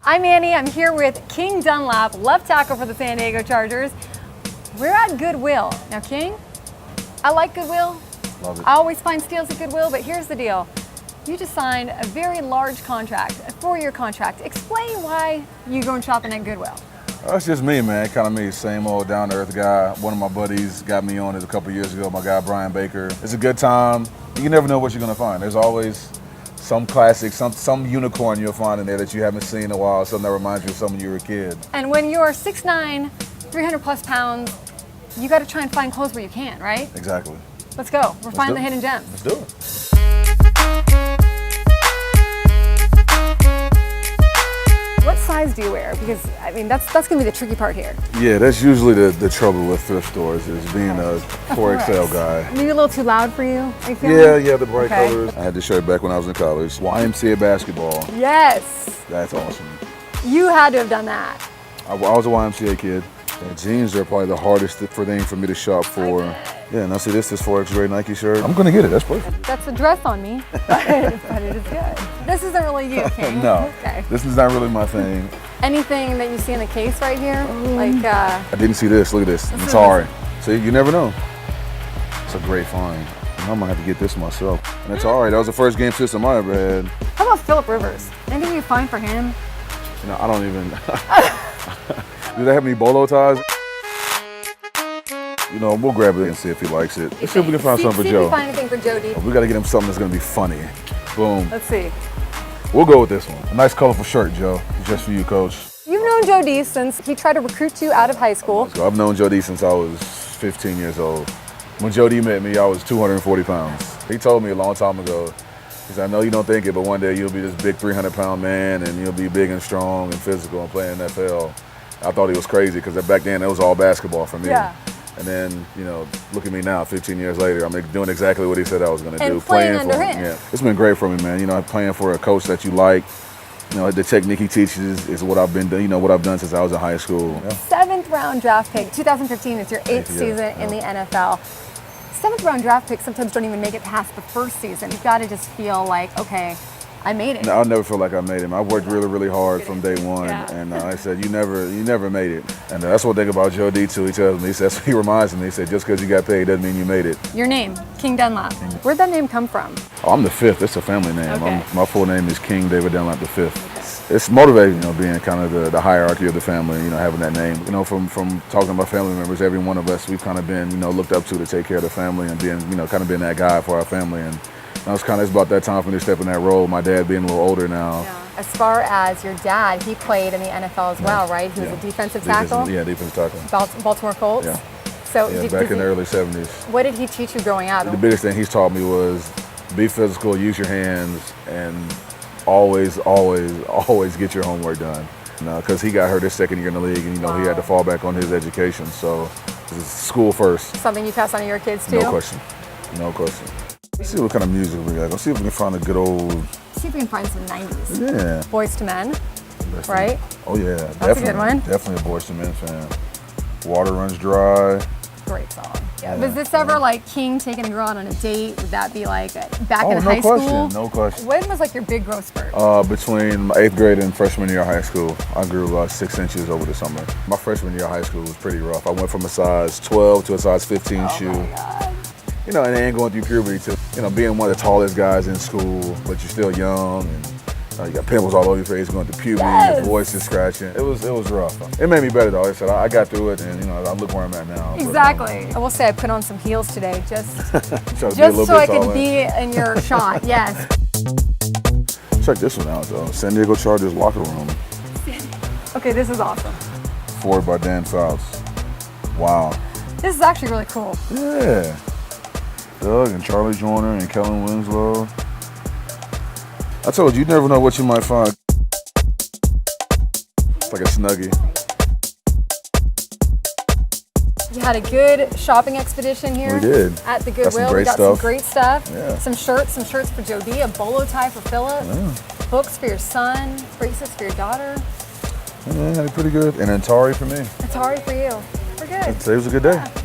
I'm Annie. I'm here with King Dunlap, left tackle for the San Diego Chargers. We're at Goodwill. Now, King, I like Goodwill. Love it. I always find steals at Goodwill, but here's the deal. You just signed a very large contract, a 4-year contract. Explain why you're going shopping at Goodwill. That's just me, man. Kind of me, same old down-to-earth guy. One of my buddies got me on it a couple years ago, my guy Brian Baker. It's a good time. You never know what you're gonna find. There's always some classic, some unicorn you'll find in there that you haven't seen in a while, something that reminds you of someone you were a kid. And when you're 6'9", 300 plus pounds, you gotta try and find clothes where you can, right? Exactly. Let's go. We're finding the hidden gems. Let's do it. What size do you wear? Because, I mean, that's gonna be the tricky part here. Yeah, that's usually the trouble with thrift stores is being a 4XL guy. Maybe a little too loud for you, are you feeling? Yeah, the bright colors. I had this shirt back when I was in college. YMCA basketball. Yes. That's awesome. You had to have done that. I was a YMCA kid. Jeans are probably the hardest thing for me to shop for. Yeah, now see this 4X grade Nike shirt. I'm gonna get it, that's perfect. That's a dress on me, but it is good. This isn't really you, King. No, okay. This is not really my thing. Anything that you see in the case right here? I didn't see this, look at this. I'm sorry. See, you never know. It's a great find. I'm gonna have to get this myself. And it's all right, that was the first game system I ever had. How about Phillip Rivers? Anything you find for him? You know, I don't even, do they have any bolo ties? You know, we'll grab it and see if he likes it. Let's see if we can find something for Joe. See if we find anything for Jody. We gotta get him something that's gonna be funny. Boom. Let's see. We'll go with this one. A nice colorful shirt, Joe. Just for you, Coach. You've known Jody since he tried to recruit you out of high school. So I've known Jody since I was 15 years old. When Jody met me, I was 240 pounds. He told me a long time ago, he said, I know you don't think it, but one day you'll be this big 300-pound man and you'll be big and strong and physical and play in the NFL. I thought he was crazy because back then it was all basketball for me. Yeah. And then, you know, look at me now, 15 years later, I'm doing exactly what he said I was going to do. Playing under for him. Yeah. It's been great for me, man. You know, playing for a coach that you like. You know, the technique he teaches is what I've been doing, you know, what I've done since I was in high school. Yeah. 7th round draft pick, 2015, it's your 8th season in the NFL. 7th round draft picks sometimes don't even make it past the first season. You've got to just feel like, okay, I made it. No, I'll never feel like I made it. I worked really, really hard from day one, and I said, you never made it. And that's one thing about Joe D too. He tells me, he reminds me, he said, just because you got paid doesn't mean you made it. Your name, King Dunlap. Where'd that name come from? Oh, I'm the 5th. It's a family name. Okay. My full name is King David Dunlap the 5th. Okay. It's motivating, you know, being kind of the hierarchy of the family, you know, having that name. You know, from talking about family members, every one of us, we've kind of been, you know, looked up to take care of the family and being, you know, kind of being that guy for our family. And it's about that time for me to step in that role. My dad being a little older now. Yeah. As far as your dad, he played in the NFL as well, right? He was a defensive tackle? Defensive tackle. Baltimore Colts? Yeah. So back in the early 70s. What did he teach you growing up? The biggest thing he's taught me was be physical, use your hands, and always get your homework done. Because he got hurt his second year in the league, and he had to fall back on his education. So it's school first. Something you pass on to your kids too? No question. No question. Let's see what kind of music we got. Let's see if we can find a good old. See if we can find some 90s. Yeah. Boys to Men, right? Oh yeah, that's a good one. Definitely a Boys to Men fan. Water Runs Dry. Great song. Yeah. Was this ever like King taking a girl out on a date? Would that be like back in high school? No question. When was like your big growth spurt? Between my 8th grade and freshman year of high school. I grew about 6 inches over the summer. My freshman year of high school was pretty rough. I went from a size 12 to a size 15 shoe. My God. You know, and then going through puberty too. You know, being one of the tallest guys in school, but you're still young, and you got pimples all over your face going through puberty, your voice is scratching. It was rough. It made me better though. Like I said, I got through it, and I look where I'm at now. Exactly. I will say I put on some heels today, just so I could be in your shot. Yes. Check this one out though. San Diego Chargers locker room. Okay, this is awesome. Forward by Dan Fouts. Wow. This is actually really cool. Yeah. Doug and Charlie Joyner and Kellen Winslow. I told you, you never know what you might find. It's like a Snuggie. You had a good shopping expedition here. We did. At the Goodwill. We got some great stuff. Yeah. Some shirts for Jody, a bolo tie for Phillip, books for your son, bracelets for your daughter. Yeah, pretty good. And Atari for me. Atari for you. We're good. Today was a good day. Yeah.